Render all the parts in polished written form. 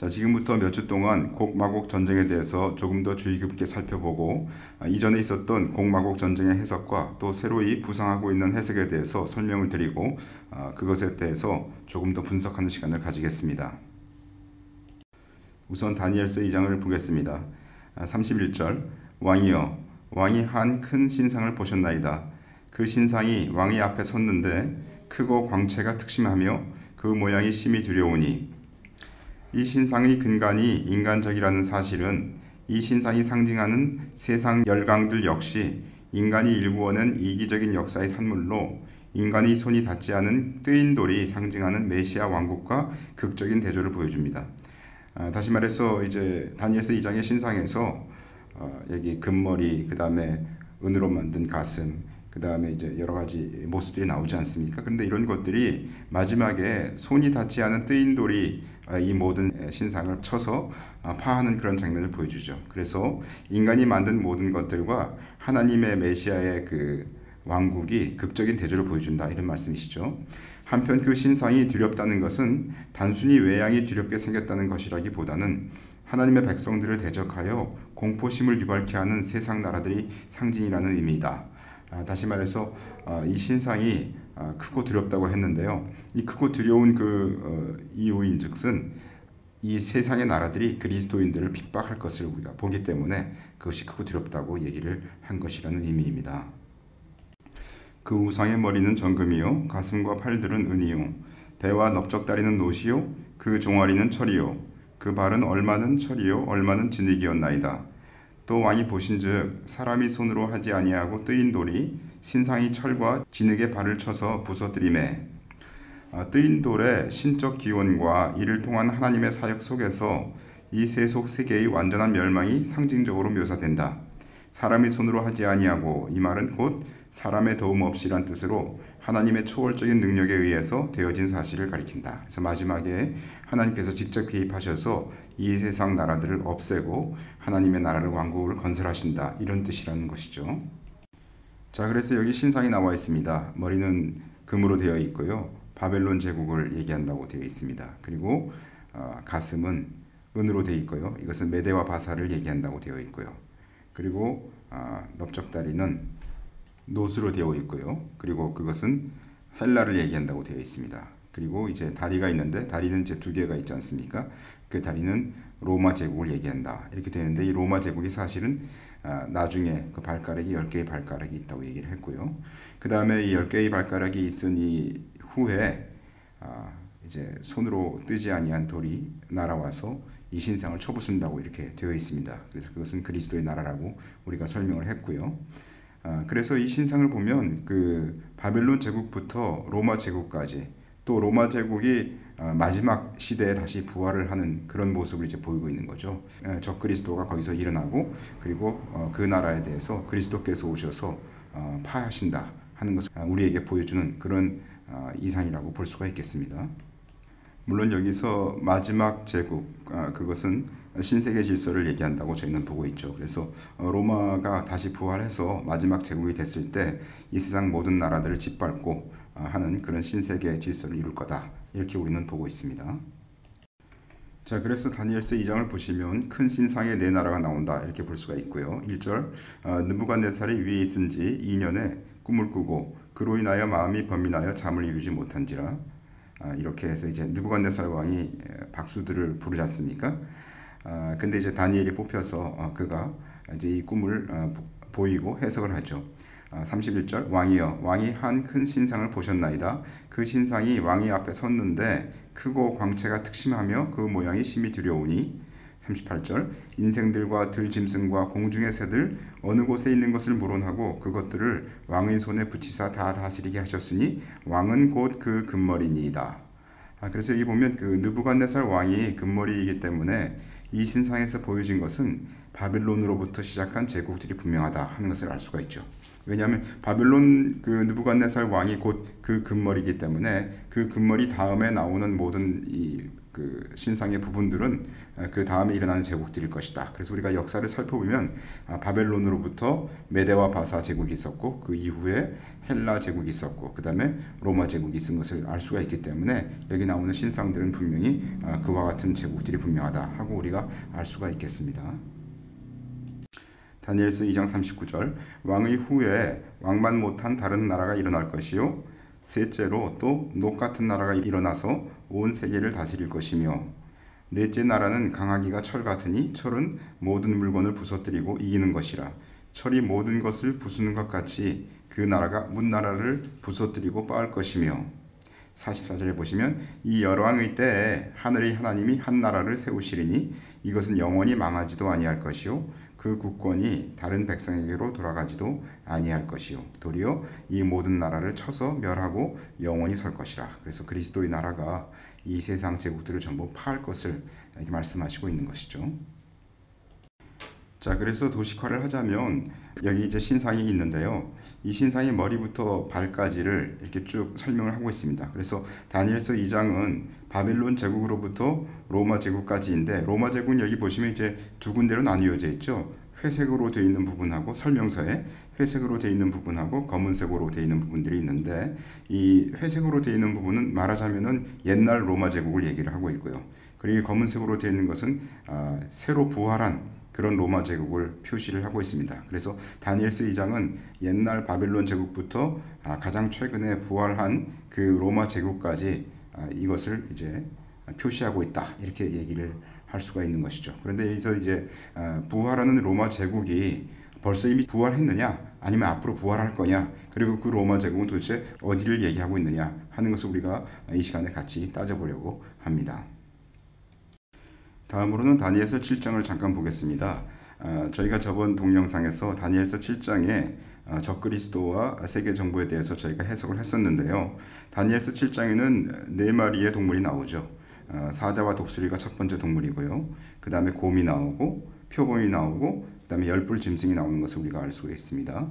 자, 지금부터 몇 주 동안 곡마곡 전쟁에 대해서 조금 더 주의 깊게 살펴보고 이전에 있었던 곡마곡 전쟁의 해석과 또 새로이 부상하고 있는 해석에 대해서 설명을 드리고 그것에 대해서 조금 더 분석하는 시간을 가지겠습니다. 우선 다니엘서 2장을 보겠습니다. 31절 왕이여 왕이 한 큰 신상을 보셨나이다. 그 신상이 왕의 앞에 섰는데 크고 광채가 특심하며 그 모양이 심히 두려우니 이 신상의 근간이 인간적이라는 사실은 이 신상이 상징하는 세상 열강들 역시 인간이 일구어낸 이기적인 역사의 산물로 인간의 손이 닿지 않은 뜨인 돌이 상징하는 메시아 왕국과 극적인 대조를 보여줍니다. 다시 말해서 이제 다니엘서 2장의 신상에서 여기 금머리, 그 다음에 은으로 만든 가슴, 그 다음에 이제 여러 가지 모습들이 나오지 않습니까? 그런데 이런 것들이 마지막에 손이 닿지 않은 뜨인 돌이 이 모든 신상을 쳐서 파하는 그런 장면을 보여주죠. 그래서 인간이 만든 모든 것들과 하나님의 메시아의 그 왕국이 극적인 대조를 보여준다, 이런 말씀이시죠. 한편 그 신상이 두렵다는 것은 단순히 외양이 두렵게 생겼다는 것이라기보다는 하나님의 백성들을 대적하여 공포심을 유발케 하는 세상 나라들이 상징이라는 의미이다. 다시 말해서 이 신상이 크고 두렵다고 했는데요. 이 크고 두려운 그 이유인즉슨 이 세상의 나라들이 그리스도인들을 핍박할 것을 우리가 보기 때문에 그것이 크고 두렵다고 얘기를 한 것이라는 의미입니다. 그 우상의 머리는 정금이요 가슴과 팔들은 은이요 배와 넓적다리는 노시요 그 종아리는 철이요 그 발은 얼마는 철이요 얼마는 진흙이었나이다. 또 왕이 보신즉 사람이 손으로 하지 아니하고 뜨인 돌이 신상이 철과 진흙에 발을 쳐서 부서뜨리매 뜨인 돌의 신적 기원과 이를 통한 하나님의 사역 속에서 이 세속 세계의 완전한 멸망이 상징적으로 묘사된다. 사람이 손으로 하지 아니하고 이 말은 곧 사람의 도움 없이란 뜻으로 하나님의 초월적인 능력에 의해서 되어진 사실을 가리킨다. 그래서 마지막에 하나님께서 직접 개입하셔서 이 세상 나라들을 없애고 하나님의 나라를 왕국을 건설하신다, 이런 뜻이라는 것이죠. 자, 그래서 여기 신상이 나와 있습니다. 머리는 금으로 되어 있고요. 바벨론 제국을 얘기한다고 되어 있습니다. 그리고 가슴은 은으로 되어 있고요. 이것은 메대와 바사를 얘기한다고 되어 있고요. 그리고 넓적다리는 노수로 되어 있고요. 그리고 그것은 헬라를 얘기한다고 되어 있습니다. 그리고 이제 다리가 있는데 다리는 이제 두 개가 있지 않습니까? 그 다리는 로마 제국을 얘기한다, 이렇게 되는데 이 로마 제국이 사실은 나중에 그 발가락이 10개의 발가락이 있다고 얘기를 했고요. 그 다음에 이 10개의 발가락이 있으니 후에 이제 손으로 뜨지 아니한 돌이 날아와서 이 신상을 쳐부순다고 이렇게 되어 있습니다. 그래서 그것은 그리스도의 나라라고 우리가 설명을 했고요. 그래서 이 신상을 보면 그 바벨론 제국부터 로마 제국까지, 또 로마 제국이 마지막 시대에 다시 부활을 하는 그런 모습을 이제 보이고 있는 거죠. 적그리스도가 거기서 일어나고 그리고 그 나라에 대해서 그리스도께서 오셔서 파하신다 하는 것을 우리에게 보여주는 그런 이상이라고 볼 수가 있겠습니다. 물론 여기서 마지막 제국, 그것은 신세계 질서를 얘기한다고 저희는 보고 있죠. 그래서 로마가 다시 부활해서 마지막 제국이 됐을 때 이 세상 모든 나라들을 짓밟고 하는 그런 신세계 질서를 이룰 거다, 이렇게 우리는 보고 있습니다. 자, 그래서 다니엘서 2장을 보시면 큰 신상의 네 나라가 나온다, 이렇게 볼 수가 있고요. 1절 느부갓네살이 위에 있은 지 2년에 꿈을 꾸고 그로 인하여 마음이 범민하여 잠을 이루지 못한지라. 이렇게 해서 이제 느부갓네살 왕이 박수들을 부르지 않습니까? 근데 이제 다니엘이 뽑혀서 그가 이제 이 꿈을 보이고 해석을 하죠. 31절 왕이여 왕이 한 큰 신상을 보셨나이다. 그 신상이 왕의 앞에 섰는데 크고 광채가 특심하며 그 모양이 심히 두려우니. 38절 인생들과 들짐승과 공중의 새들 어느 곳에 있는 것을 물어하고 그것들을 왕의 손에 붙이사 다 다스리게 하셨으니 왕은 곧 그 금머리니이다. 그래서 여기 보면 그 느부갓네살 왕이 금머리이기 때문에 이 신상에서 보여진 것은 바빌론으로부터 시작한 제국들이 분명하다 하는 것을 알 수가 있죠. 왜냐하면 바빌론 그 느부갓네살 왕이 곧 그 금머리이기 때문에 그 금머리 다음에 나오는 모든 이 그 신상의 부분들은 그 다음에 일어나는 제국들일 것이다. 그래서 우리가 역사를 살펴보면 바벨론으로부터 메데와 바사 제국이 있었고 그 이후에 헬라 제국이 있었고 그 다음에 로마 제국이 있은 것을 알 수가 있기 때문에 여기 나오는 신상들은 분명히 그와 같은 제국들이 분명하다 하고 우리가 알 수가 있겠습니다. 다니엘서 2장 39절 왕의 후에 왕만 못한 다른 나라가 일어날 것이요 셋째로 또 녹 같은 나라가 일어나서 온 세계를 다스릴 것이며 넷째 나라는 강하기가 철 같으니 철은 모든 물건을 부서뜨리고 이기는 것이라 철이 모든 것을 부수는 것 같이 그 나라가 문나라를 부서뜨리고 빻을 것이며 44절에 보시면 이 열왕의 때에 하늘의 하나님이 한 나라를 세우시리니 이것은 영원히 망하지도 아니할 것이요 그 국권이 다른 백성에게로 돌아가지도 아니할 것이요 도리어 이 모든 나라를 쳐서 멸하고 영원히 설 것이라. 그래서 그리스도의 나라가 이 세상 제국들을 전부 파할 것을 이렇게 말씀하시고 있는 것이죠. 자, 그래서 도식화를 하자면 여기 이제 신상이 있는데요. 이 신상의 머리부터 발까지를 이렇게 쭉 설명을 하고 있습니다. 그래서 다니엘서 2장은 바빌론 제국으로부터 로마 제국까지인데 로마 제국은 여기 보시면 이제 두 군데로 나뉘어져 있죠. 회색으로 되어 있는 부분하고 설명서에 회색으로 되어 있는 부분하고 검은색으로 되어 있는 부분들이 있는데 이 회색으로 되어 있는 부분은 말하자면은 옛날 로마 제국을 얘기를 하고 있고요. 그리고 검은색으로 되어 있는 것은 새로 부활한 그런 로마 제국을 표시를 하고 있습니다. 그래서 다니엘서 2장은 옛날 바벨론 제국부터 가장 최근에 부활한 그 로마 제국까지 이것을 이제 표시하고 있다. 이렇게 얘기를 할 수가 있는 것이죠. 그런데 여기서 이제 부활하는 로마 제국이 벌써 이미 부활했느냐 아니면 앞으로 부활할 거냐 그리고 그 로마 제국은 도대체 어디를 얘기하고 있느냐 하는 것을 우리가 이 시간에 같이 따져보려고 합니다. 다음으로는 다니엘서 7장을 잠깐 보겠습니다. 저희가 저번 동영상에서 다니엘서 7장에 적그리스도와 세계 정부에 대해서 저희가 해석을 했었는데요. 다니엘서 7장에는 네 마리의 동물이 나오죠. 사자와 독수리가 첫 번째 동물이고요. 그 다음에 곰이 나오고 표범이 나오고 그 다음에 열불 짐승이 나오는 것을 우리가 알 수가 있습니다.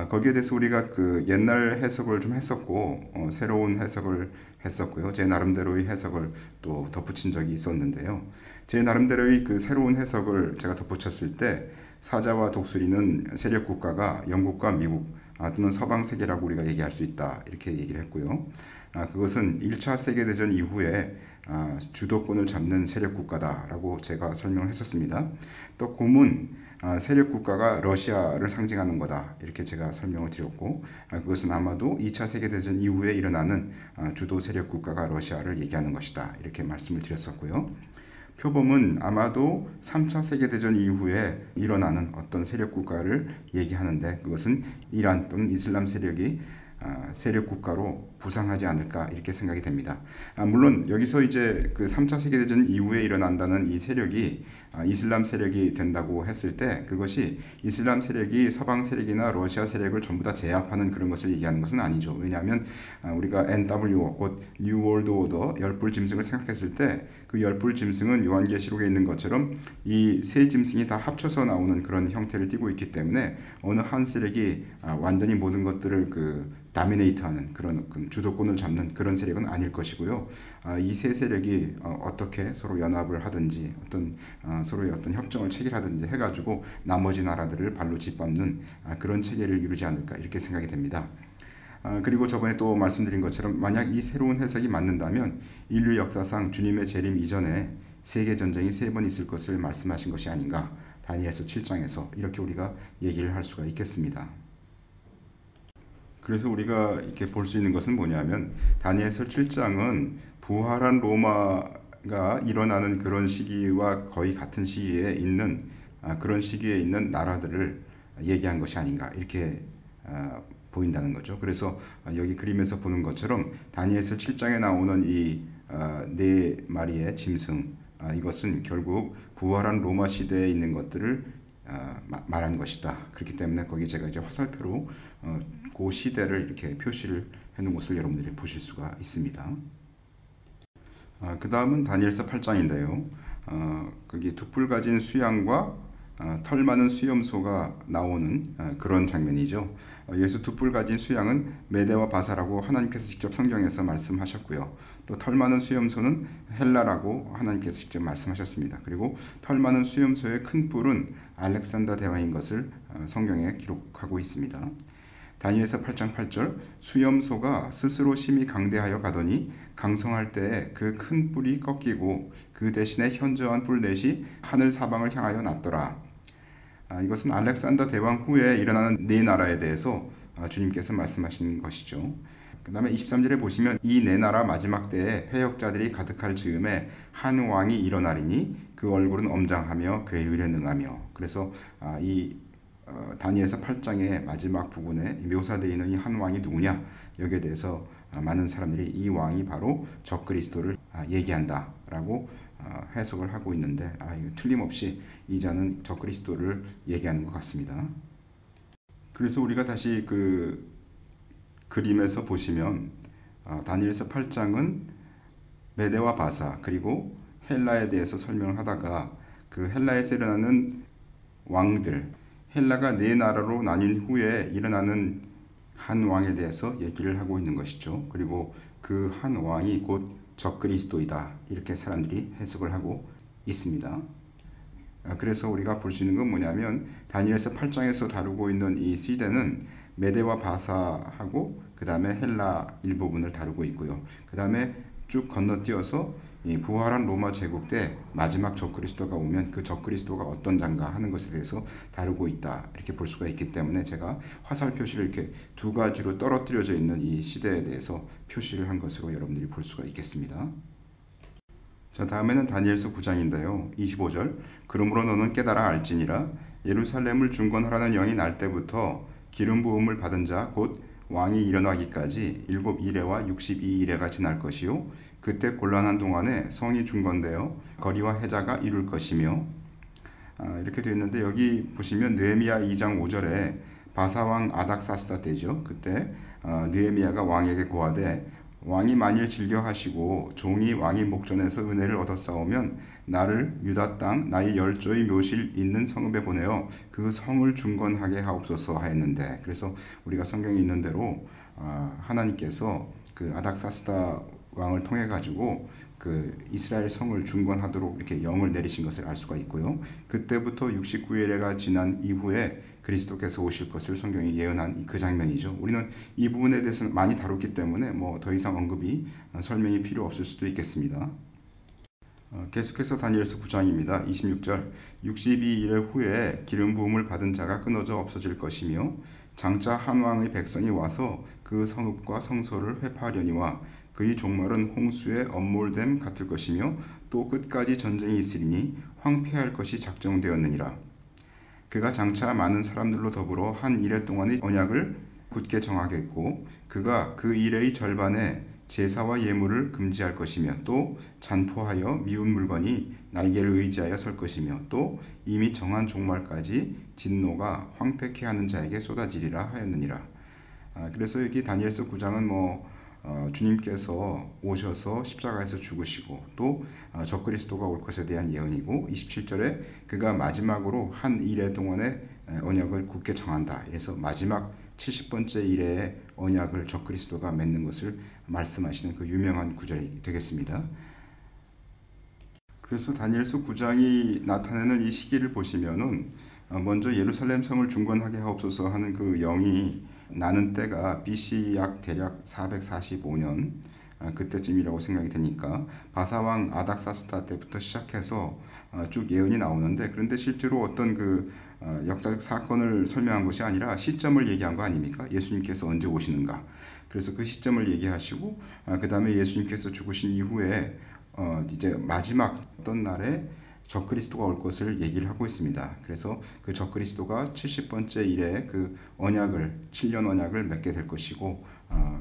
거기에 대해서 우리가 그 옛날 해석을 좀 했었고 새로운 해석을 했었고요. 제 나름대로의 해석을 또 덧붙인 적이 있었는데요. 제 나름대로의 그 새로운 해석을 제가 덧붙였을 때 사자와 독수리는 세력 국가가 영국과 미국 또는 서방 세계라고 우리가 얘기할 수 있다 이렇게 얘기를 했고요. 그것은 1차 세계대전 이후에 주도권을 잡는 세력 국가다라고 제가 설명을 했었습니다. 또 곰은 세력 국가가 러시아를 상징하는 거다 이렇게 제가 설명을 드렸고 그것은 아마도 2차 세계대전 이후에 일어나는 주도 세력 국가가 러시아를 얘기하는 것이다 이렇게 말씀을 드렸었고요. 표범은 아마도 3차 세계대전 이후에 일어나는 어떤 세력 국가를 얘기하는데 그것은 이란 또는 이슬람 세력이 세력 국가로 부상하지 않을까 이렇게 생각이 됩니다. 물론 여기서 이제 그 3차 세계대전 이후에 일어난다는 이 세력이 이슬람 세력이 된다고 했을 때 그것이 이슬람 세력이 서방 세력이나 러시아 세력을 전부 다 제압하는 그런 것을 얘기하는 것은 아니죠. 왜냐하면 우리가 NWO 곧 New World Order 열불 짐승을 생각했을 때 그 열불 짐승은 요한계시록에 있는 것처럼 이 세 짐승이 다 합쳐서 나오는 그런 형태를 띠고 있기 때문에 어느 한 세력이 완전히 모든 것들을 다미네이트하는 그런 주도권을 잡는 그런 세력은 아닐 것이고요. 이 세 세력이 어떻게 서로 연합을 하든지 서로의 어떤 협정을 체결하든지 해가지고 나머지 나라들을 발로 짓밟는 그런 체계를 이루지 않을까 이렇게 생각이 됩니다. 그리고 저번에 또 말씀드린 것처럼 만약 이 새로운 해석이 맞는다면 인류 역사상 주님의 재림 이전에 세계 전쟁이 3번 있을 것을 말씀하신 것이 아닌가 다니엘서 7장에서 이렇게 우리가 얘기를 할 수가 있겠습니다. 그래서 우리가 이렇게 볼 수 있는 것은 뭐냐면 다니엘서 7장은 부활한 로마가 일어나는 그런 시기와 거의 같은 시기에 있는 그런 시기에 있는 나라들을 얘기한 것이 아닌가 이렇게 보인다는 거죠. 그래서 여기 그림에서 보는 것처럼 다니엘서 7장에 나오는 이 네 마리의 짐승 이것은 결국 부활한 로마 시대에 있는 것들을 말한 것이다. 그렇기 때문에 거기 제가 이제 화살표로 그 시대를 이렇게 표시를 해놓은 것을 여러분들이 보실 수가 있습니다. 그 다음은 다니엘서 8장인데요. 거기 두 뿔 가진 수양과 털 많은 수염소가 나오는 그런 장면이죠. 예수 두 뿔 가진 수양은 메대와 바사라고 하나님께서 직접 성경에서 말씀하셨고요. 또 털 많은 수염소는 헬라라고 하나님께서 직접 말씀하셨습니다. 그리고 털 많은 수염소의 큰 뿔은 알렉산더 대왕인 것을 성경에 기록하고 있습니다. 다니엘서 8장 8절 수염소가 스스로 심히 강대하여 가더니 강성할 때에 그 큰 뿔이 꺾이고 그 대신에 현저한 뿔 넷이 하늘 사방을 향하여 났더라. 이것은 알렉산더 대왕 후에 일어나는 네 나라에 대해서 주님께서 말씀하신 것이죠. 그 다음에 23절에 보시면 이 네 나라 마지막 때에 패역자들이 가득할 즈음에 한 왕이 일어나리니 그 얼굴은 엄장하며 괴율에 능하며. 그래서 이 다니엘서 8장의 마지막 부분에 묘사되어 있는 이 한 왕이 누구냐, 여기에 대해서 많은 사람들이 이 왕이 바로 적그리스도를 얘기한다라고 해석을 하고 있는데 이거 틀림없이 이 자는 적그리스도를 얘기하는 것 같습니다. 그래서 우리가 다시 그 그림에서 보시면 다니엘서 8장은 메대와 바사 그리고 헬라에 대해서 설명을 하다가 그 헬라에서 일어나는 왕들, 헬라가 네 나라로 나뉜 후에 일어나는 한 왕에 대해서 얘기를 하고 있는 것이죠. 그리고 그 한 왕이 곧 적그리스도이다, 이렇게 사람들이 해석을 하고 있습니다. 그래서 우리가 볼 수 있는 건 뭐냐면 다니엘서 8장에서 다루고 있는 이 시대는 메대와 바사하고 그 다음에 헬라 일부분을 다루고 있고요. 그 다음에 쭉 건너뛰어서 이 부활한 로마 제국 때 마지막 적그리스도가 오면 그 적그리스도가 어떤 자인가 하는 것에 대해서 다루고 있다, 이렇게 볼 수가 있기 때문에 제가 화살 표시를 이렇게 두 가지로 떨어뜨려져 있는 이 시대에 대해서 표시를 한 것으로 여러분들이 볼 수가 있겠습니다. 자, 다음에는 다니엘서 9장인데요. 25절 그러므로 너는 깨달아 알지니라 예루살렘을 중건하라는 영이 날 때부터 기름 부음을 받은 자 곧 왕이 일어나기까지 7이레와 62이레가 지날 것이요 그때 곤란한 동안에 성이 중건되어 거리와 해자가 이룰 것이며. 이렇게 되어 있는데 여기 보시면 느헤미야 2장 5절에 바사왕 아닥사스다 때죠. 그때 느헤미야가 왕에게 고하되 왕이 만일 즐겨하시고 종이 왕의 목전에서 은혜를 얻었사오면 나를 유다 땅 나의 열조의 묘실 있는 성읍에 보내어 그 성을 중건하게 하옵소서 하였는데, 그래서 우리가 성경에 있는 대로 하나님께서 그 아닥사스다 왕을 통해 가지고 그 이스라엘 성을 중건하도록 이렇게 영을 내리신 것을 알 수가 있고요. 그때부터 69일에가 지난 이후에 그리스도께서 오실 것을 성경이 예언한 그 장면이죠. 우리는 이 부분에 대해서는 많이 다뤘기 때문에 뭐 더 이상 언급이 설명이 필요 없을 수도 있겠습니다. 계속해서 다니엘서 9장입니다. 26절 62일 후에 기름 부음을 받은 자가 끊어져 없어질 것이며 장차 한 왕의 백성이 와서 그 성읍과 성소를 회파하려니와 그의 종말은 홍수의 엄몰됨 같을 것이며 또 끝까지 전쟁이 있으리니 황폐할 것이 작정되었느니라. 그가 장차 많은 사람들로 더불어 한 이레 동안의 언약을 굳게 정하겠고 그가 그 이레의 절반에 제사와 예물을 금지할 것이며 또 잔포하여 미운 물건이 날개를 의지하여 설 것이며 또 이미 정한 종말까지 진노가 황폐케 하는 자에게 쏟아지리라 하였느니라. 그래서 여기 다니엘서 9장은 주님께서 오셔서 십자가에서 죽으시고 또 적그리스도가 올 것에 대한 예언이고, 27절에 그가 마지막으로 한 이레 동안의 언약을 굳게 정한다. 그래서 마지막 70번째 이레의 언약을 적그리스도가 맺는 것을 말씀하시는 그 유명한 구절이 되겠습니다. 그래서 다니엘서 9장이 나타내는 이 시기를 보시면은 먼저 예루살렘 성을 중건하게 하옵소서 하는 그 영이 나는 때가 BC 약 대략 445년 그때쯤이라고 생각이 되니까 바사왕 아닥사스다 때부터 시작해서 쭉 예언이 나오는데, 그런데 실제로 어떤 그 역사적 사건을 설명한 것이 아니라 시점을 얘기한 거 아닙니까? 예수님께서 언제 오시는가. 그래서 그 시점을 얘기하시고 그 다음에 예수님께서 죽으신 이후에 이제 마지막 어떤 날에 적그리스도가 올 것을 얘기를 하고 있습니다. 그래서 그 적그리스도가 70번째 일에 그 언약을 7년 언약을 맺게 될 것이고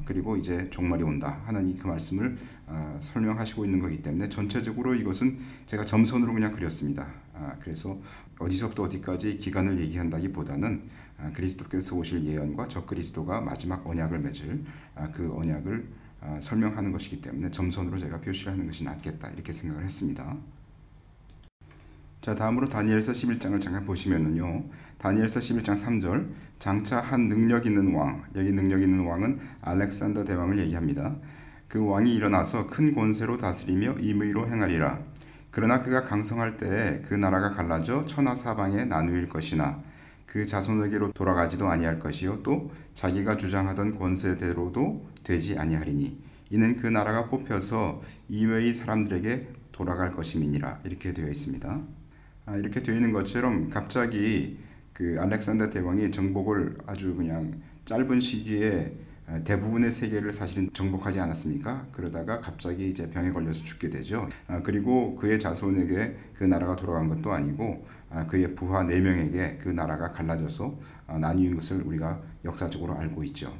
그리고 이제 종말이 온다 하는 그 말씀을 설명하시고 있는 거기 때문에 전체적으로 이것은 제가 점선으로 그냥 그렸습니다. 그래서 어디서부터 어디까지 기간을 얘기한다기보다는 그리스도께서 오실 예언과 적그리스도가 마지막 언약을 맺을 그 언약을 설명하는 것이기 때문에 점선으로 제가 표시를 하는 것이 낫겠다, 이렇게 생각을 했습니다. 자, 다음으로 다니엘서 11장을 잠깐 보시면은요. 다니엘서 11장 3절 장차 한 능력 있는 왕, 여기 능력 있는 왕은 알렉산더 대왕을 얘기합니다. 그 왕이 일어나서 큰 권세로 다스리며 임의로 행하리라. 그러나 그가 강성할 때에 그 나라가 갈라져 천하 사방에 나누일 것이나 그 자손에게로 돌아가지도 아니할 것이요 또 자기가 주장하던 권세대로도 되지 아니하리니 이는 그 나라가 뽑혀서 이외의 사람들에게 돌아갈 것임이니라. 이렇게 되어 있습니다. 이렇게 되어 있는 것처럼 갑자기 그 알렉산더 대왕이 정복을 아주 그냥 짧은 시기에 대부분의 세계를 사실은 정복하지 않았습니까? 그러다가 갑자기 이제 병에 걸려서 죽게 되죠. 그리고 그의 자손에게 그 나라가 돌아간 것도 아니고 그의 부하 4명에게 그 나라가 갈라져서 나뉘는 것을 우리가 역사적으로 알고 있죠.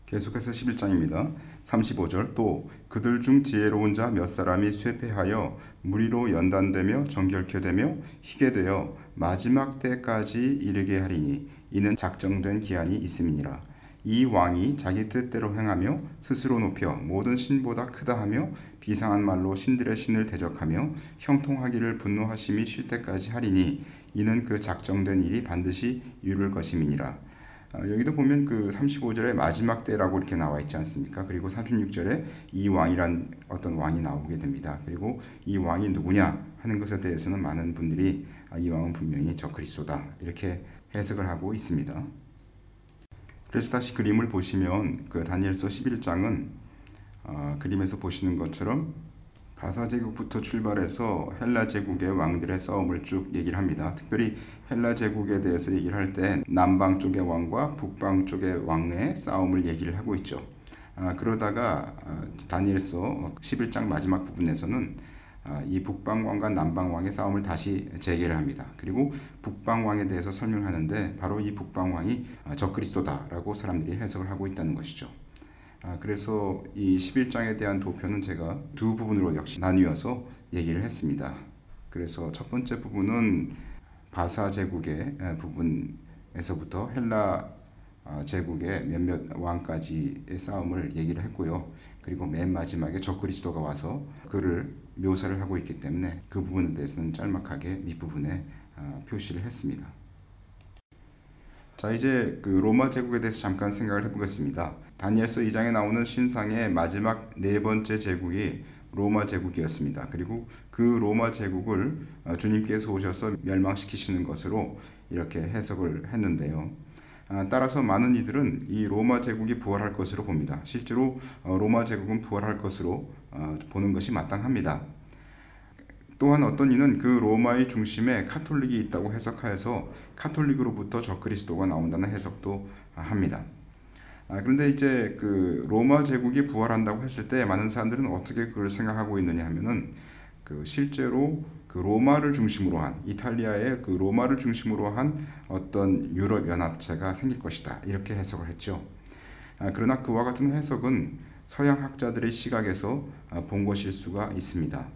계속해서 11장입니다. 35절 또 그들 중 지혜로운 자 몇 사람이 쇠폐하여 무리로 연단되며 정결케 되며 희게 되어 마지막 때까지 이르게 하리니 이는 작정된 기한이 있음이니라. 이 왕이 자기 뜻대로 행하며 스스로 높여 모든 신보다 크다 하며 비상한 말로 신들의 신을 대적하며 형통하기를 분노하심이 쉴 때까지 하리니 이는 그 작정된 일이 반드시 이룰 것임이니라. 여기도 보면 그 35절에 마지막 때라고 이렇게 나와 있지 않습니까? 그리고 36절에 이 왕이란 어떤 왕이 나오게 됩니다. 그리고 이 왕이 누구냐 하는 것에 대해서는 많은 분들이 이 왕은 분명히 적그리스도다 이렇게 해석을 하고 있습니다. 그래서 다시 그림을 보시면 그 다니엘서 11장은 그림에서 보시는 것처럼 바사 제국부터 출발해서 헬라 제국의 왕들의 싸움을 쭉 얘기를 합니다. 특별히 헬라 제국에 대해서 얘기를 할 때 남방 쪽의 왕과 북방 쪽의 왕의 싸움을 얘기를 하고 있죠. 그러다가 다니엘서 11장 마지막 부분에서는 이 북방 왕과 남방 왕의 싸움을 다시 재개를 합니다. 그리고 북방 왕에 대해서 설명하는데 바로 이 북방 왕이 적그리스도다라고 사람들이 해석을 하고 있다는 것이죠. 그래서 이 11장에 대한 도표는 제가 두 부분으로 역시 나뉘어서 얘기를 했습니다. 그래서 첫 번째 부분은 바사 제국의 부분에서부터 헬라 제국의 몇몇 왕까지의 싸움을 얘기를 했고요. 그리고 맨 마지막에 적그리스도가 와서 그를 묘사를 하고 있기 때문에 그 부분에 대해서는 짤막하게 밑부분에 표시를 했습니다. 자, 이제 그 로마 제국에 대해서 잠깐 생각을 해보겠습니다. 다니엘서 2장에 나오는 신상의 마지막 4번째 제국이 로마 제국이었습니다. 그리고 그 로마 제국을 주님께서 오셔서 멸망시키시는 것으로 이렇게 해석을 했는데요. 따라서 많은 이들은 이 로마 제국이 부활할 것으로 봅니다. 실제로 로마 제국은 부활할 것으로 보는 것이 마땅합니다. 또한 어떤 이는 그 로마의 중심에 카톨릭이 있다고 해석하여서 카톨릭으로부터 적그리스도가 나온다는 해석도 합니다. 그런데 이제 그 로마 제국이 부활한다고 했을 때 많은 사람들은 어떻게 그걸 생각하고 있느냐 하면은 그 실제로 그 로마를 중심으로 한 이탈리아의 그 로마를 중심으로 한 어떤 유럽 연합체가 생길 것이다 이렇게 해석을 했죠. 그러나 그와 같은 해석은 서양 학자들의 시각에서 본 것일 수가 있습니다.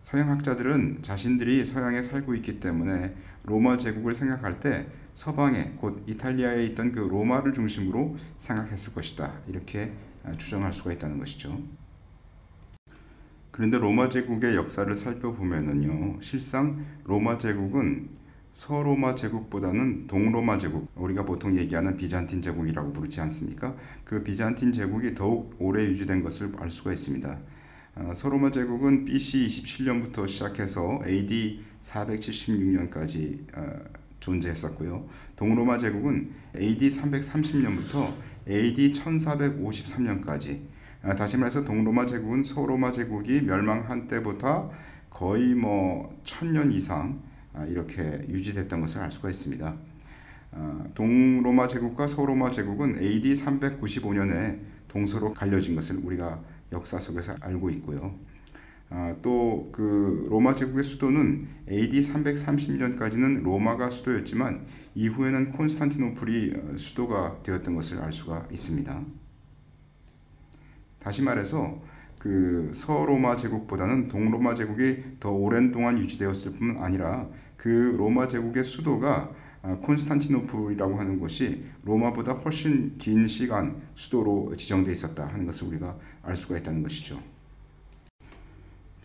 서양 학자들은 자신들이 서양에 살고 있기 때문에 로마 제국을 생각할 때 서방에 곧 이탈리아에 있던 그 로마를 중심으로 생각했을 것이다 이렇게 추정할 수가 있다는 것이죠. 그런데 로마 제국의 역사를 살펴보면은요, 실상 로마 제국은 서로마 제국보다는 동로마 제국, 우리가 보통 얘기하는 비잔틴 제국이라고 부르지 않습니까? 그 비잔틴 제국이 더욱 오래 유지된 것을 알 수가 있습니다. 서로마 제국은 BC 27년부터 시작해서 AD 476년까지 존재했었고요. 동로마 제국은 AD 330년부터 AD 1453년까지 다시 말해서 동로마 제국은 서로마 제국이 멸망한 때보다 거의 1000년 이상 이렇게 유지됐던 것을 알 수가 있습니다. 동로마 제국과 서로마 제국은 AD 395년에 동서로 갈려진 것을 우리가 역사 속에서 알고 있고요. 또 그 로마 제국의 수도는 AD 330년까지는 로마가 수도였지만 이후에는 콘스탄티노플이 수도가 되었던 것을 알 수가 있습니다. 다시 말해서 그 서로마 제국보다는 동로마 제국이 더 오랜 동안 유지되었을 뿐만 아니라 그 로마 제국의 수도가 콘스탄티노플이라고 하는 곳이 로마보다 훨씬 긴 시간 수도로 지정되어 있었다 하는 것을 우리가 알 수가 있다는 것이죠.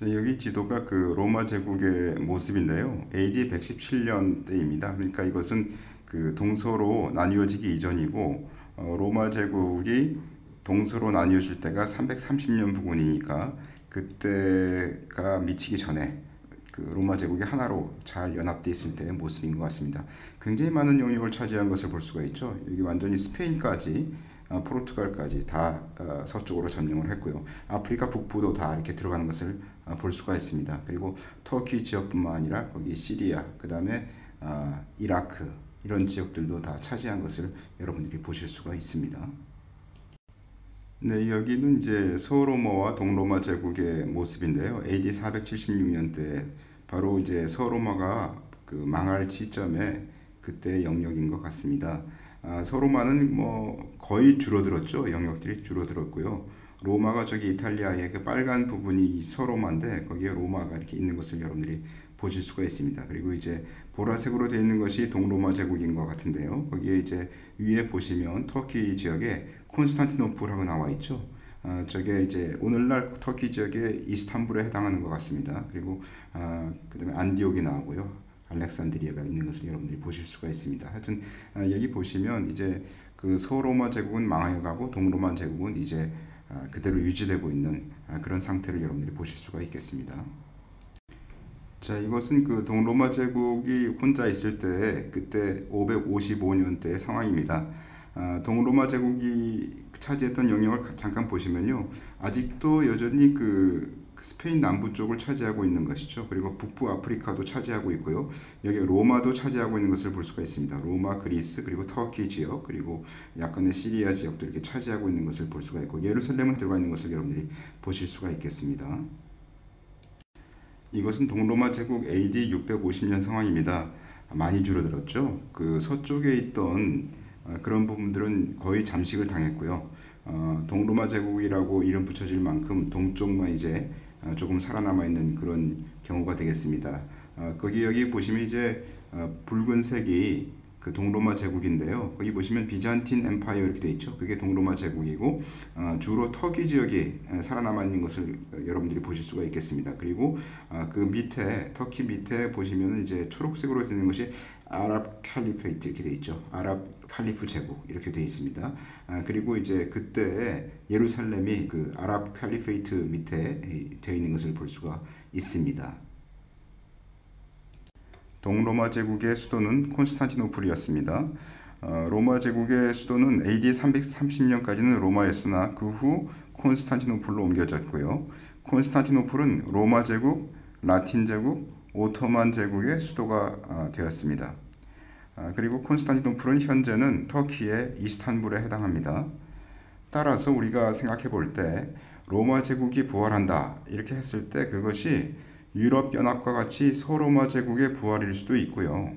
자, 여기 지도가 그 로마 제국의 모습인데요. AD 117년 때입니다. 그러니까 이것은 그 동서로 나뉘어지기 이전이고 로마 제국이 동서로 나뉘어질 때가 330년 부근이니까 그때가 미치기 전에 그 로마 제국이 하나로 잘 연합되어 있을 때의 모습인 것 같습니다. 굉장히 많은 영역을 차지한 것을 볼 수가 있죠. 여기 완전히 스페인까지 포르투갈까지 다 서쪽으로 점령을 했고요. 아프리카 북부도 다 이렇게 들어가는 것을 볼 수가 있습니다. 그리고 터키 지역뿐만 아니라 거기 시리아, 그 다음에 이라크 이런 지역들도 다 차지한 것을 여러분들이 보실 수가 있습니다. 네, 여기는 이제 서로마와 동로마 제국의 모습인데요. AD 476년대 바로 이제 서로마가 그 망할 시점에 그때 영역인 것 같습니다. 서로마는 뭐 거의 줄어들었죠. 영역들이 줄어들었고요. 로마가 저기 이탈리아의 그 빨간 부분이 서로마인데 거기에 로마가 이렇게 있는 것을 여러분들이 보실 수가 있습니다. 그리고 이제 보라색으로 되어 있는 것이 동로마 제국인 것 같은데요. 거기에 이제 위에 보시면 터키 지역에 콘스탄티노플하고 나와 있죠. 저게 이제 오늘날 터키 지역의 이스탄불에 해당하는 것 같습니다. 그리고 그다음에 안디옥이 나오고요. 알렉산드리아가 있는 것을 여러분들이 보실 수가 있습니다. 하여튼 여기 보시면 이제 그 서로마 제국은 망해가고 동로마 제국은 이제 그대로 유지되고 있는 그런 상태를 여러분들이 보실 수가 있겠습니다. 자, 이것은 그 동로마 제국이 혼자 있을 때 그때 555년대의 상황입니다. 동로마 제국이 차지했던 영역을 잠깐 보시면요, 아직도 여전히 그 스페인 남부 쪽을 차지하고 있는 것이죠. 그리고 북부 아프리카도 차지하고 있고요. 여기 로마도 차지하고 있는 것을 볼 수가 있습니다. 로마, 그리스, 그리고 터키 지역, 그리고 약간의 시리아 지역도 이렇게 차지하고 있는 것을 볼 수가 있고, 예루살렘은 들어가 있는 것을 여러분들이 보실 수가 있겠습니다. 이것은 동로마 제국 AD 650년 상황입니다. 많이 줄어들었죠. 그 서쪽에 있던 그런 부분들은 거의 잠식을 당했고요. 동로마 제국이라고 이름 붙여질 만큼 동쪽만 이제 조금 살아남아 있는 그런 경우가 되겠습니다. 거기 여기 보시면 이제 붉은색이 그 동로마 제국인데요. 거기 보시면 비잔틴 엠파이어 이렇게 돼 있죠. 그게 동로마 제국이고 주로 터키 지역이 살아남아 있는 것을 여러분들이 보실 수가 있겠습니다. 그리고 그 밑에 터키 밑에 보시면 이제 초록색으로 되는 것이 아랍 칼리페이트 이렇게 돼 있죠. 아랍 칼리프 제국 이렇게 돼 있습니다. 그리고 이제 그때 예루살렘이 그 아랍 칼리페이트 밑에 되어 있는 것을 볼 수가 있습니다. 동로마 제국의 수도는 콘스탄티노플이었습니다. 로마 제국의 수도는 AD 330년까지는 로마였으나 그 후 콘스탄티노플로 옮겨졌고요. 콘스탄티노플은 로마 제국, 라틴 제국, 오토만 제국의 수도가 되었습니다. 그리고 콘스탄티노플은 현재는 터키의 이스탄불에 해당합니다. 따라서 우리가 생각해 볼 때 로마 제국이 부활한다 이렇게 했을 때 그것이 유럽연합과 같이 서로마 제국의 부활일 수도 있고요.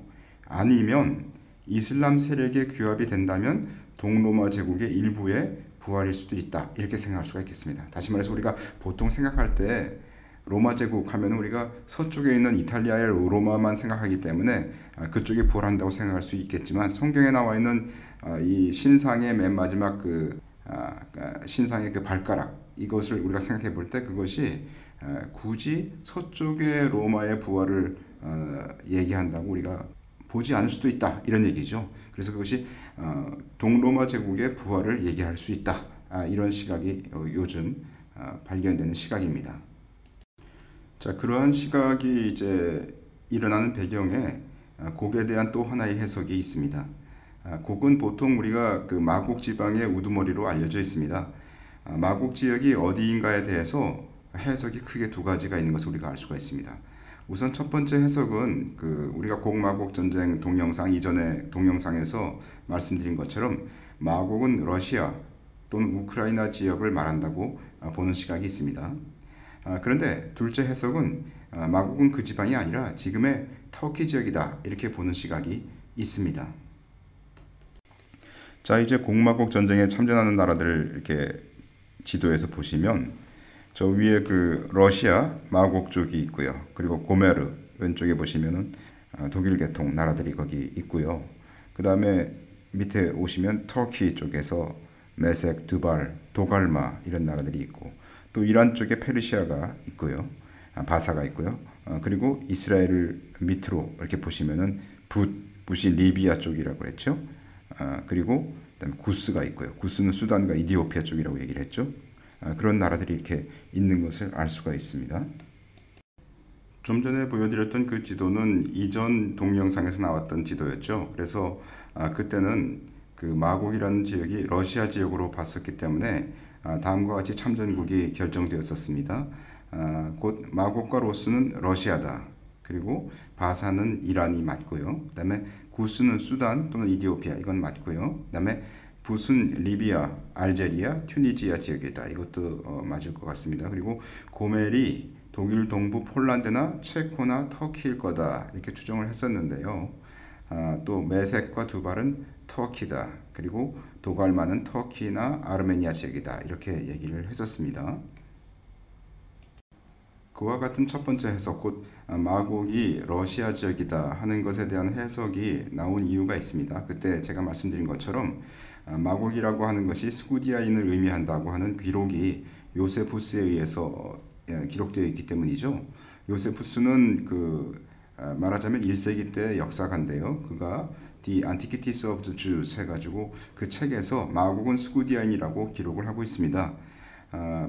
아니면 이슬람 세력의 규합이 된다면 동로마 제국의 일부의 부활일 수도 있다 이렇게 생각할 수가 있겠습니다. 다시 말해서 우리가 보통 생각할 때 로마 제국 하면 우리가 서쪽에 있는 이탈리아의 로마만 생각하기 때문에 그쪽이 부활한다고 생각할 수 있겠지만 성경에 나와 있는 이 신상의 맨 마지막 그 신상의 그 발가락 이것을 우리가 생각해 볼 때 그것이 굳이 서쪽의 로마의 부활을 얘기한다고 우리가 보지 않을 수도 있다 이런 얘기죠. 그래서 그것이 동로마 제국의 부활을 얘기할 수 있다 이런 시각이 요즘 발견되는 시각입니다. 자, 그러한 시각이 이제 일어나는 배경에 곡에 대한 또 하나의 해석이 있습니다. 곡은 보통 우리가 그 마곡 지방의 우두머리로 알려져 있습니다. 마곡 지역이 어디인가에 대해서 해석이 크게 두 가지가 있는 것을 우리가 알 수가 있습니다. 우선 첫 번째 해석은 그 우리가 곡마곡 전쟁 동영상 이전의 동영상에서 말씀드린 것처럼 마곡은 러시아 또는 우크라이나 지역을 말한다고 보는 시각이 있습니다. 그런데 둘째 해석은 마곡은 그 지방이 아니라 지금의 터키 지역이다 이렇게 보는 시각이 있습니다. 자, 이제 곡마곡 전쟁에 참전하는 나라들을 이렇게 지도에서 보시면 저 위에 그 러시아 마곡 쪽이 있고요. 그리고 고메르 왼쪽에 보시면은 독일 계통 나라들이 거기 있고요. 그 다음에 밑에 오시면 터키 쪽에서 메색, 두발, 도갈마 이런 나라들이 있고 또 이란 쪽에 페르시아가 있고요. 바사가 있고요. 그리고 이스라엘을 밑으로 이렇게 보시면은 붓이 리비아 쪽이라고 그랬죠. 그리고 그다음에 구스가 있고요. 구스는 수단과 이디오피아 쪽이라고 얘기를 했죠. 그런 나라들이 이렇게 있는 것을 알 수가 있습니다. 좀 전에 보여드렸던 그 지도는 이전 동영상에서 나왔던 지도였죠. 그래서 그때는 그 마곡이라는 지역이 러시아 지역으로 봤었기 때문에 다음과 같이 참전국이 결정되었었습니다. 곧 마곡과 로스는 러시아다. 그리고 바사는 이란이 맞고요. 그 다음에 구스는 수단 또는 이디오피아, 이건 맞고요. 그 다음에 붓은 리비아, 알제리아, 튜니지아 지역이다. 이것도 맞을 것 같습니다. 그리고 고멜이 독일 동부 폴란드나 체코나 터키일 거다. 이렇게 추정을 했었는데요. 또 메색과 두발은 터키다. 그리고 도갈마는 터키나 아르메니아 지역이다. 이렇게 얘기를 했었습니다. 그와 같은 첫 번째 해석, 곧 마곡이 러시아 지역이다 하는 것에 대한 해석이 나온 이유가 있습니다. 그때 제가 말씀드린 것처럼 마곡이라고 하는 것이 스구디아인을 의미한다고 하는 기록이 요세푸스에 의해서 기록되어 있기 때문이죠. 요세푸스는 말하자면 1세기 때 역사가인데요. 그가 The Antiquities of the Jews 해가지고 그 책에서 마곡은 스구디아인이라고 기록을 하고 있습니다.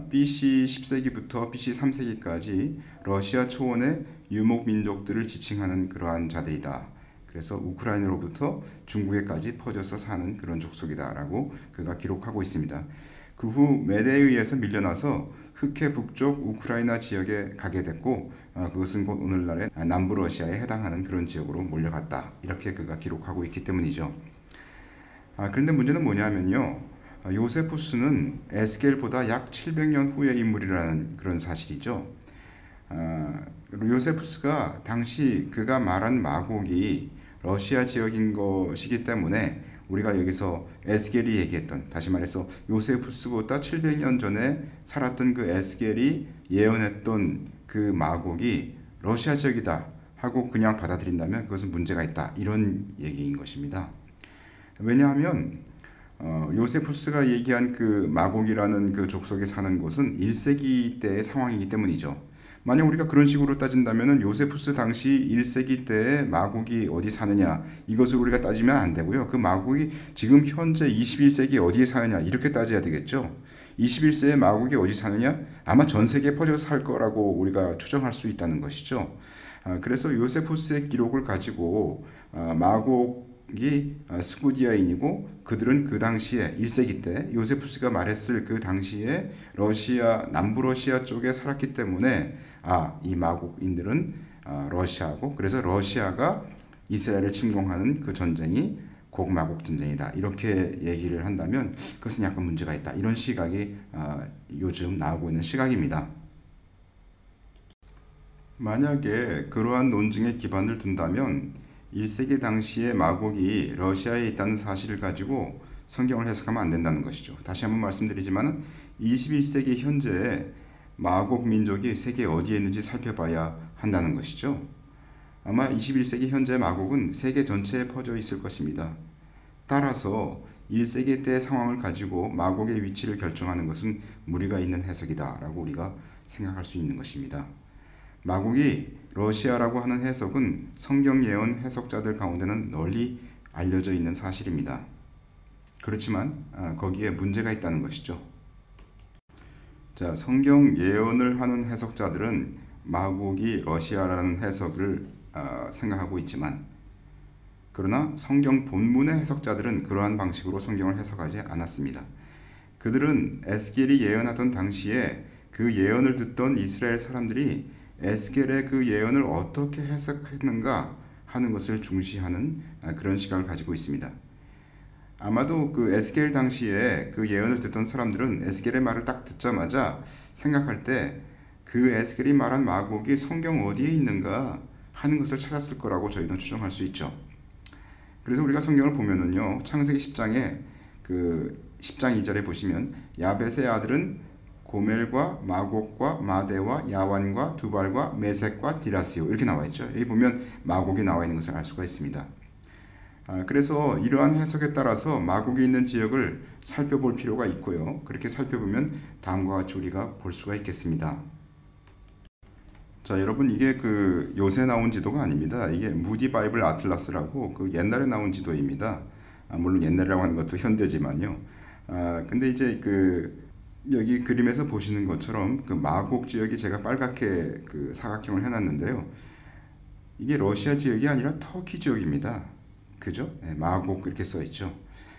BC 10세기부터 BC 3세기까지 러시아 초원의 유목 민족들을 지칭하는 그러한 자들이다. 그래서 우크라이나로부터 중국에까지 퍼져서 사는 그런 족속이다라고 그가 기록하고 있습니다. 그 후 메대에 의해서 밀려나서 흑해 북쪽 우크라이나 지역에 가게 됐고 그것은 곧 오늘날의 남부 러시아에 해당하는 그런 지역으로 몰려갔다. 이렇게 그가 기록하고 있기 때문이죠. 그런데 문제는 뭐냐면요. 요세푸스는 에스겔보다 약 700년 후의 인물이라는 그런 사실이죠. 요세푸스가 당시 그가 말한 마곡이 러시아 지역인 것이기 때문에 우리가 여기서 에스겔이 얘기했던, 다시 말해서 요세푸스보다 700년 전에 살았던 그 에스겔이 예언했던 그 마곡이 러시아 지역이다 하고 그냥 받아들인다면 그것은 문제가 있다, 이런 얘기인 것입니다. 왜냐하면 요세푸스가 얘기한 그 마곡이라는 그 족속에 사는 곳은 1세기 때의 상황이기 때문이죠. 만약 우리가 그런 식으로 따진다면 요세푸스 당시 1세기 때의 마곡이 어디 사느냐, 이것을 우리가 따지면 안 되고요. 그 마곡이 지금 현재 21세기 어디에 사느냐, 이렇게 따져야 되겠죠. 21세기의 마곡이 어디 사느냐? 아마 전 세계에 퍼져서 살 거라고 우리가 추정할 수 있다는 것이죠. 그래서 요세푸스의 기록을 가지고 마곡이 스구디아인이고 그들은 그 당시에 1세기 때 요세푸스가 말했을 그 당시에 러시아, 남부 러시아 쪽에 살았기 때문에 이 마곡인들은 러시아고, 그래서 러시아가 이스라엘을 침공하는 그 전쟁이 곡마곡 전쟁이다, 이렇게 얘기를 한다면 그것은 약간 문제가 있다, 이런 시각이 요즘 나오고 있는 시각입니다. 만약에 그러한 논증에 기반을 둔다면 1세기 당시에 마곡이 러시아에 있다는 사실을 가지고 성경을 해석하면 안 된다는 것이죠. 다시 한번 말씀드리지만 21세기 현재에 마곡 민족이 세계 어디에 있는지 살펴봐야 한다는 것이죠. 아마 21세기 현재 마곡은 세계 전체에 퍼져 있을 것입니다. 따라서 1세기 때의 상황을 가지고 마곡의 위치를 결정하는 것은 무리가 있는 해석이다 라고 우리가 생각할 수 있는 것입니다. 마곡이 러시아라고 하는 해석은 성경 예언 해석자들 가운데는 널리 알려져 있는 사실입니다. 그렇지만 거기에 문제가 있다는 것이죠. 자, 성경 예언을 하는 해석자들은 마곡이 러시아라는 해석을 생각하고 있지만, 그러나 성경 본문의 해석자들은 그러한 방식으로 성경을 해석하지 않았습니다. 그들은 에스겔이 예언하던 당시에 그 예언을 듣던 이스라엘 사람들이 에스겔의 그 예언을 어떻게 해석했는가 하는 것을 중시하는 그런 시각을 가지고 있습니다. 아마도 그 에스겔 당시에 그 예언을 듣던 사람들은 에스겔의 말을 딱 듣자마자 생각할 때 그 에스겔이 말한 마곡이 성경 어디에 있는가 하는 것을 찾았을 거라고 저희는 추정할 수 있죠. 그래서 우리가 성경을 보면은요, 창세기 10장에 그 10장 2절에 보시면 야벳의 아들은 고멜과 마곡과 마대와 야완과 두발과 메색과 디라스요, 이렇게 나와 있죠. 여기 보면 마곡이 나와 있는 것을 알 수가 있습니다. 그래서 이러한 해석에 따라서 마곡이 있는 지역을 살펴볼 필요가 있고요. 그렇게 살펴보면 다음과 같이 우리가 볼 수가 있겠습니다. 자, 여러분 이게 그 요새 나온 지도가 아닙니다. 이게 무디 바이블 아틀라스라고 그 옛날에 나온 지도입니다. 물론 옛날이라고 하는 것도 현대지만요. 근데 이제 그 여기 그림에서 보시는 것처럼 그 마곡 지역이 제가 빨갛게 그 사각형을 해놨는데요. 이게 러시아 지역이 아니라 터키 지역입니다. 그죠? 네, 마곡 이렇게 써 있죠.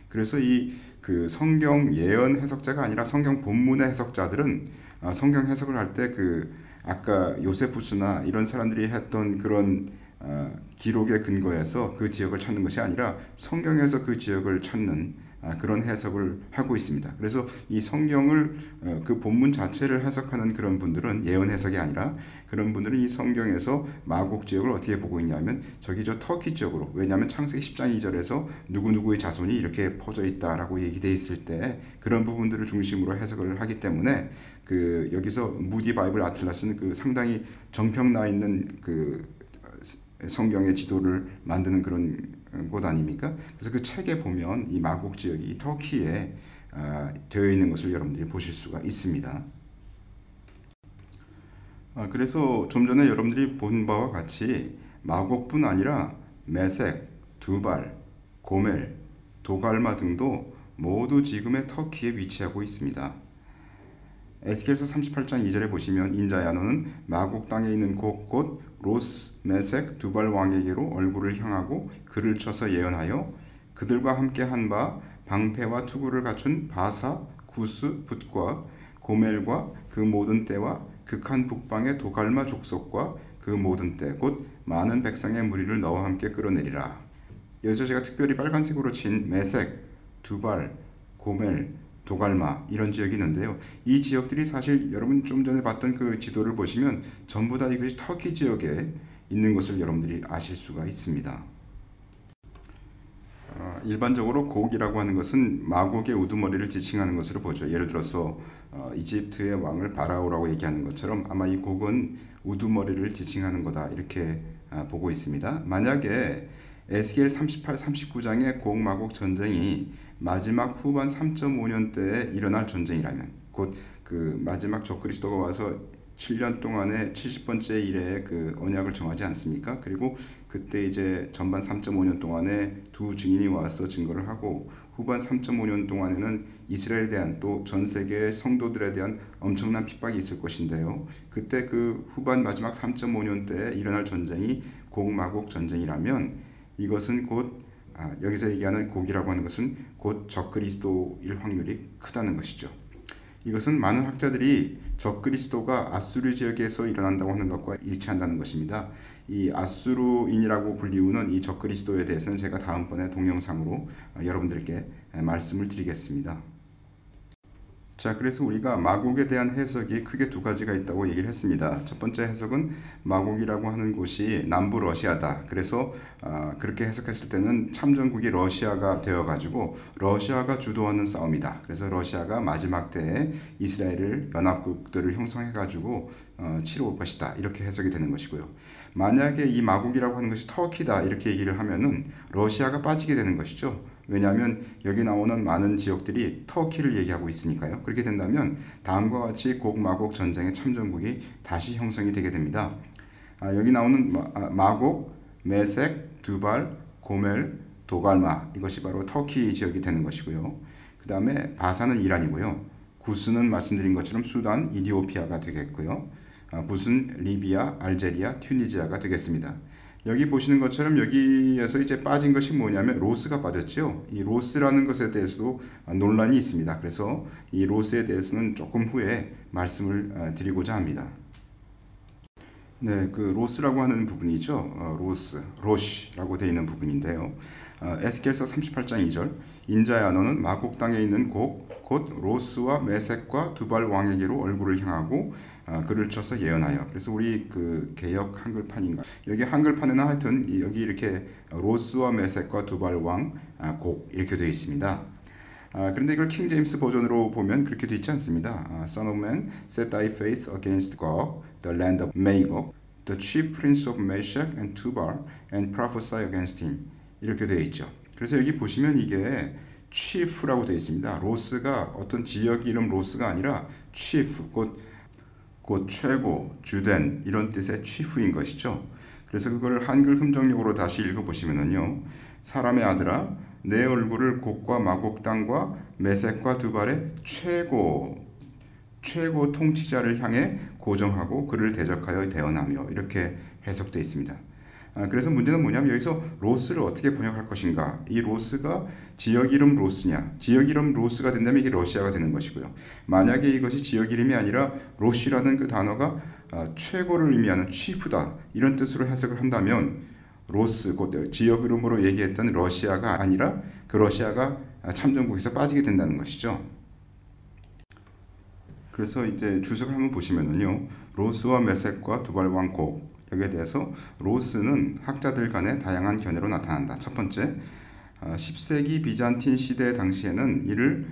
그래서 이 그 성경 예언 해석자가 아니라 성경 본문의 해석자들은 성경 해석을 할 때 그 아까 요세푸스나 이런 사람들이 했던 그런 기록의 근거에서 그 지역을 찾는 것이 아니라 성경에서 그 지역을 찾는 그런 해석을 하고 있습니다. 그래서 이 성경을 그 본문 자체를 해석하는 그런 분들은 예언 해석이 아니라 그런 분들은 이 성경에서 마곡 지역을 어떻게 보고 있냐면 저기 저 터키 지역으로, 왜냐하면 창세기 10장 2절에서 누구누구의 자손이 이렇게 퍼져 있다라고 얘기되어 있을 때 그런 부분들을 중심으로 해석을 하기 때문에 그 여기서 무디 바이블 아틀라스는 그 상당히 정평 나 있는 그 성경의 지도를 만드는 그런 곳 아닙니까? 그래서 그 책에 보면 이 마곡 지역이 터키에 되어 있는 것을 여러분들이 보실 수가 있습니다. 그래서 좀 전에 여러분들이 본 바와 같이 마곡뿐 아니라 메색, 두발, 고멜, 도갈마 등도 모두 지금의 터키에 위치하고 있습니다. 에스겔서 38장 2절에 보시면 인자야 너는 마곡 땅에 있는 곳곳 로스, 메색, 두발 왕에게로 얼굴을 향하고 글을 쳐서 예언하여 그들과 함께 한 바 방패와 투구를 갖춘 바사, 구스, 붓과 고멜과 그 모든 때와 극한 북방의 도갈마 족속과 그 모든 때 곧 많은 백성의 무리를 너와 함께 끌어내리라. 여기서 제가 특별히 빨간색으로 친 메색, 두발, 고멜, 도갈마 이런 지역이 있는데요. 이 지역들이 사실 여러분 좀 전에 봤던 그 지도를 보시면 전부 다 이것이 터키 지역에 있는 것을 여러분들이 아실 수가 있습니다. 일반적으로 곡이라고 하는 것은 마곡의 우두머리를 지칭하는 것으로 보죠. 예를 들어서 이집트의 왕을 바라오라고 얘기하는 것처럼 아마 이 곡은 우두머리를 지칭하는 거다 이렇게 보고 있습니다. 만약에 에스겔 38, 39장의 곡 마곡 전쟁이 마지막 후반 3.5년 때에 일어날 전쟁이라면 곧 그 마지막 적그리스도가 와서 7년 동안의 70번째 일에 그 언약을 정하지 않습니까? 그리고 그때 이제 전반 3.5년 동안에 두 증인이 와서 증거를 하고 후반 3.5년 동안에는 이스라엘에 대한 또 전 세계 성도들에 대한 엄청난 핍박이 있을 것인데요. 그때 그 후반 마지막 3.5년 때에 일어날 전쟁이 곡마곡 전쟁이라면 이것은 곧 여기서 얘기하는 곡이라고 하는 것은 곧 적그리스도일 확률이 크다는 것이죠. 이것은 많은 학자들이 적그리스도가 아수르 지역에서 일어난다고 하는 것과 일치한다는 것입니다. 이 아수르인이라고 불리우는 이 적그리스도에 대해서는 제가 다음번에 동영상으로 여러분들께 말씀을 드리겠습니다. 자, 그래서 우리가 마곡에 대한 해석이 크게 두 가지가 있다고 얘기를 했습니다. 첫 번째 해석은 마곡이라고 하는 곳이 남부 러시아다. 그래서 그렇게 해석했을 때는 참전국이 러시아가 되어가지고 러시아가 주도하는 싸움이다. 그래서 러시아가 마지막 때에 이스라엘을 연합국들을 형성해가지고 치러 올 것이다. 이렇게 해석이 되는 것이고요. 만약에 이 마곡이라고 하는 것이 터키다. 이렇게 얘기를 하면은 러시아가 빠지게 되는 것이죠. 왜냐하면 여기 나오는 많은 지역들이 터키를 얘기하고 있으니까요. 그렇게 된다면 다음과 같이 곡마곡 전쟁의 참전국이 다시 형성이 되게 됩니다. 여기 나오는 마곡, 메색, 두발, 고멜, 도갈마 이것이 바로 터키 지역이 되는 것이고요. 그 다음에 바사는 이란이고요. 구스는 말씀드린 것처럼 수단, 이디오피아가 되겠고요. 붓은 리비아, 알제리아, 튀니지아가 되겠습니다. 여기 보시는 것처럼 여기에서 이제 빠진 것이 뭐냐면 로스가 빠졌죠. 이 로스라는 것에 대해서도 논란이 있습니다. 그래서 이 로스에 대해서는 조금 후에 말씀을 드리고자 합니다. 네, 그 로스라고 하는 부분이죠. 로시라고 되어 있는 부분인데요. 에스겔서 38장 2절 인자야 너는 마곡 땅에 있는 곧 로스와 메색과 두발 왕에게로 얼굴을 향하고 글을 쳐서 예언하여. 그래서 우리 그 개역 한글판인가 여기 한글판에는 하여튼 여기 이렇게 로스와 메색과 두발 왕 곡 이렇게 되어 있습니다. 그런데 이걸 킹 제임스 버전으로 보면 그렇게 되어 있지 않습니다. Son of man, set thy face against Gog, the land of Magog, the chief prince of Meshech and Tubal, and prophesy against him. 이렇게 되어 있죠. 그래서 여기 보시면 이게 chief라고 되어 있습니다. 로스가 어떤 지역 이름 로스가 아니라 chief, 곧 곧 최고, 주된 이런 뜻의 chief인 것이죠. 그래서 그걸 한글 함정용어로 다시 읽어보시면은요. 사람의 아들아, 내 얼굴을 곡과 마곡 땅과 메색과 두발의 최고 통치자를 향해 고정하고 그를 대적하여 대언하며 이렇게 해석되어 있습니다. 그래서 문제는 뭐냐면 여기서 로스를 어떻게 번역할 것인가. 이 로스가 지역 이름 로스냐, 지역 이름 로스가 된다면 이게 러시아가 되는 것이고요. 만약에 이것이 지역 이름이 아니라 로시라는 그 단어가 최고를 의미하는 치프다 이런 뜻으로 해석을 한다면 로스, 곧 지역 이름으로 얘기했던 러시아가 아니라 그 러시아가 참전국에서 빠지게 된다는 것이죠. 그래서 이제 주석을 한번 보시면은요. 로스와 메색과 두발 왕국 여기에 대해서 로스는 학자들 간의 다양한 견해로 나타난다. 첫 번째, 10세기 비잔틴 시대 당시에는 이를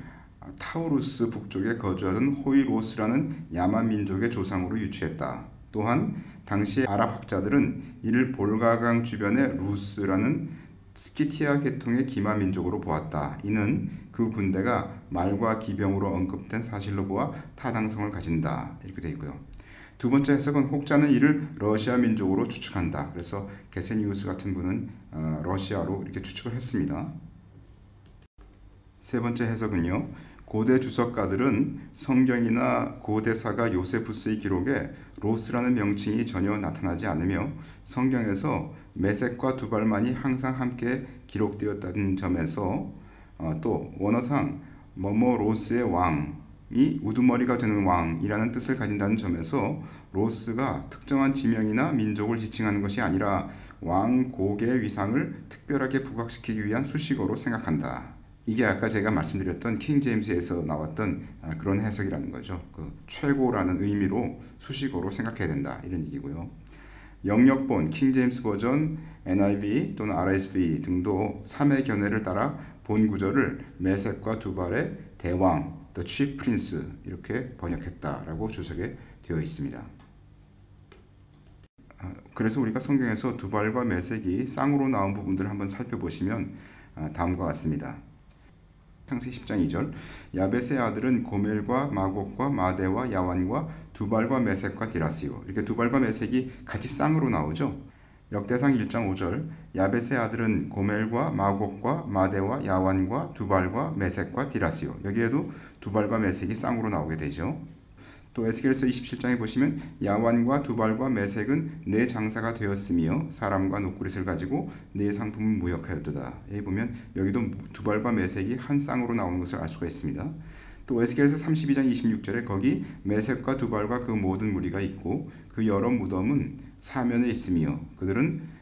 타우루스 북쪽에 거주하던 호이로스라는 야마 민족의 조상으로 유추했다. 또한 당시 아랍 학자들은 이를 볼가강 주변의 루스라는 스키티아 계통의 기마 민족으로 보았다. 이는 그 군대가 말과 기병으로 언급된 사실로 보아 타당성을 가진다. 이렇게 되어 있고요. 두 번째 해석은 혹자는 이를 러시아 민족으로 추측한다. 그래서 게세니우스 같은 분은 러시아로 이렇게 추측을 했습니다. 세 번째 해석은요. 고대 주석가들은 성경이나 고대사가 요세푸스의 기록에 로스라는 명칭이 전혀 나타나지 않으며 성경에서 메색과 두발만이 항상 함께 기록되었다는 점에서 또 원어상 뭐뭐 로스의 왕이 우두머리가 되는 왕이라는 뜻을 가진다는 점에서 로스가 특정한 지명이나 민족을 지칭하는 것이 아니라 왕곡의 위상을 특별하게 부각시키기 위한 수식어로 생각한다. 이게 아까 제가 말씀드렸던 킹 제임스에서 나왔던 그런 해석이라는 거죠. 그 최고라는 의미로 수식어로 생각해야 된다. 이런 얘기고요. 영역본, 킹 제임스 버전, NIV 또는 RSV 등도 3의 견해를 따라 본 구절을 메색과 두발의 대왕, The Chief Prince 이렇게 번역했다라고 주석에 되어 있습니다. 그래서 우리가 성경에서 두발과 메색이 쌍으로 나온 부분들을 한번 살펴보시면 다음과 같습니다. 창세기 10장 2절 야벳의 아들은 고멜과 마곡과 마대와 야완과 두발과 메색과 디라스요. 이렇게 두발과 메색이 같이 쌍으로 나오죠. 역대상 1장 5절 야벳의 아들은 고멜과 마곡과 마대와 야완과 두발과 메색과 디라스요. 여기에도 두발과 메색이 쌍으로 나오게 되죠. 또 에스겔서 27장에 보시면 야완과 두발과 메색은 내 장사가 되었으며 사람과 노꾸릿을 가지고 내 상품을 무역하였도다. 여기 보면 여기도 두발과 메색이 한 쌍으로 나오는 것을 알 수가 있습니다. 또 에스겔서 32장 26절에 거기 메색과 두발과 그 모든 무리가 있고 그 여러 무덤은 사면에 있으며 그들은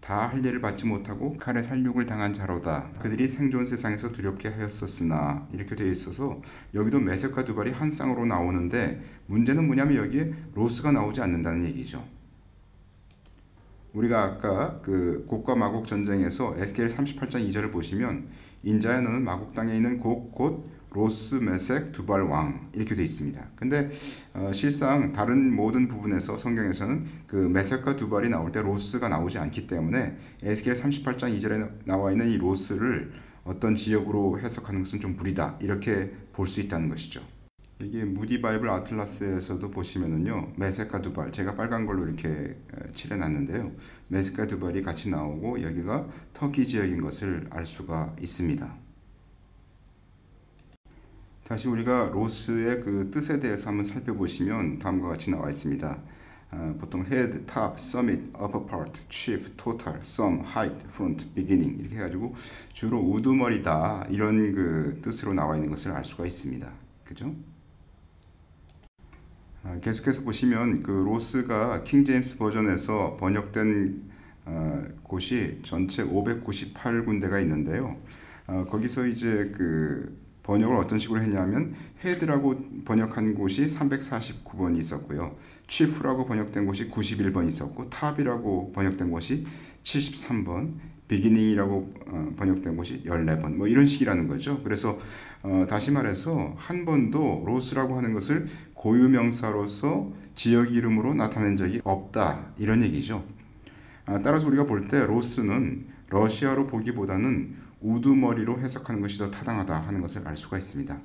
다 할 일을 받지 못하고 칼에 살육을 당한 자로다. 그들이 생존 세상에서 두렵게 하였었으나 이렇게 되어 있어서 여기도 메색과 두발이 한 쌍으로 나오는데 문제는 뭐냐면 여기에 로스가 나오지 않는다는 얘기죠. 우리가 아까 그 곡과 마곡 전쟁에서 에스겔 38장 2절을 보시면 인자야 너는 마곡 땅에 있는 곡 곧 로스 메색 두발 왕 이렇게 되어 있습니다. 근데 실상 다른 모든 부분에서 성경에서는 그 메색과 두발이 나올 때 로스가 나오지 않기 때문에 에스겔 38장 2절에 나와 있는 이 로스를 어떤 지역으로 해석하는 것은 좀 무리다 이렇게 볼 수 있다는 것이죠. 이게 무디 바이블 아틀라스에서도 보시면은요 메색과 두발 제가 빨간 걸로 이렇게 칠해놨는데요 메색과 두발이 같이 나오고 여기가 터키 지역인 것을 알 수가 있습니다. 다시 우리가 로스의 그 뜻에 대해서 한번 살펴보시면 다음과 같이 나와 있습니다. 보통 head, top, summit, upper part, chief, total, sum, height, front, beginning 이렇게 해가지고 주로 우두머리다 이런 그 뜻으로 나와 있는 것을 알 수가 있습니다. 그죠? 계속해서 보시면 그 로스가 킹 제임스 버전에서 번역된 곳이 전체 598군데가 있는데요. 거기서 이제 그 번역을 어떤 식으로 했냐면 헤드라고 번역한 곳이 349번이 있었고요. 치프라고 번역된 곳이 91번 있었고 탑이라고 번역된 곳이 73번, 비기닝이라고 번역된 곳이 14번 뭐 이런 식이라는 거죠. 그래서 다시 말해서 한 번도 로스라고 하는 것을 고유명사로서 지역 이름으로 나타낸 적이 없다 이런 얘기죠. 따라서 우리가 볼 때 로스는 러시아로 보기보다는 우두머리로 해석하는 것이 더 타당하다 하는 것을 알 수가 있습니다.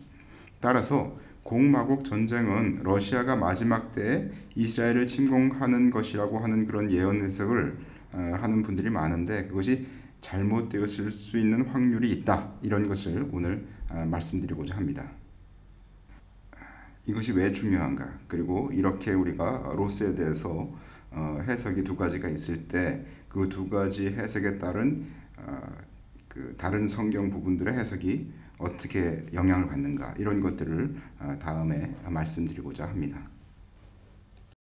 따라서 공마곡 전쟁은 러시아가 마지막 때에 이스라엘을 침공하는 것이라고 하는 그런 예언 해석을 하는 분들이 많은데 그것이 잘못되었을 수 있는 확률이 있다. 이런 것을 오늘 말씀드리고자 합니다. 이것이 왜 중요한가? 그리고 이렇게 우리가 로스에 대해서 해석이 두 가지가 있을 때 그 두 가지 해석에 따른 그 다른 성경 부분들의 해석이 어떻게 영향을 받는가 이런 것들을 다음에 말씀드리고자 합니다.